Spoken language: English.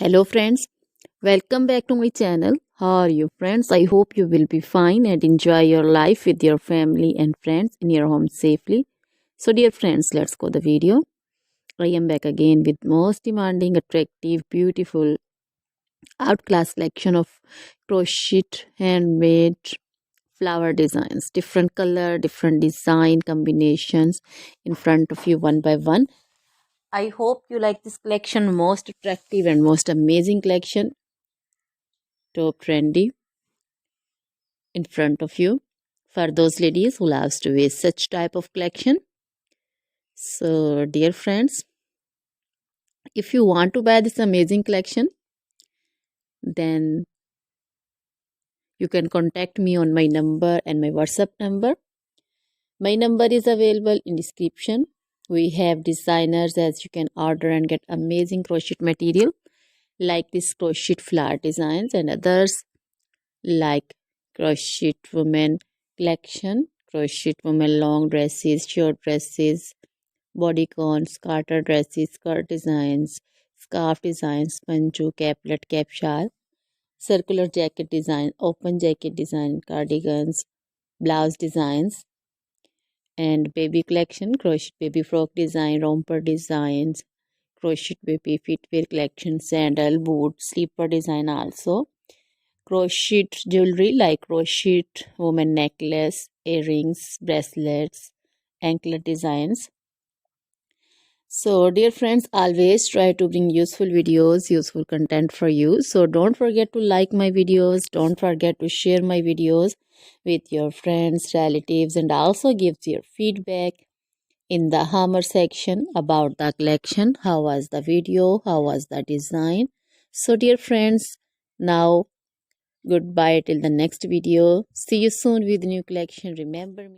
Hello friends, welcome back to my channel. How are you friends? I hope you will be fine and enjoy your life with your family and friends in your home safely. So dear friends, let's go the video. I am back again with most demanding, attractive, beautiful, outclass collection of crochet handmade flower designs. Different color, different design combinations in front of you one by one. I hope you like this collection, most attractive and most amazing collection. Top trendy in front of you for those ladies who loves to wear such type of collection. So dear friends, if you want to buy this amazing collection, then you can contact me on my number and my WhatsApp number. My number is available in description. We have designers as you can order and get amazing crochet material like this crochet flower designs and others like crochet women collection, crochet women long dresses, short dresses, bodycons, garter dresses, skirt designs, scarf designs, panju, caplet, cap shawl, circular jacket design, open jacket design, cardigans, blouse designs, and baby collection, crochet baby frock design, romper designs, crochet baby footwear collection, sandal, boot, slipper design also. Crochet jewelry like crochet woman necklace, earrings, bracelets, anklet designs. So, dear friends, always try to bring useful videos, useful content for you. So, don't forget to like my videos. Don't forget to share my videos with your friends, relatives, and also give your feedback in the hammer section about the collection. How was the video? How was the design? So, dear friends, now goodbye till the next video. See you soon with new collection. Remember me.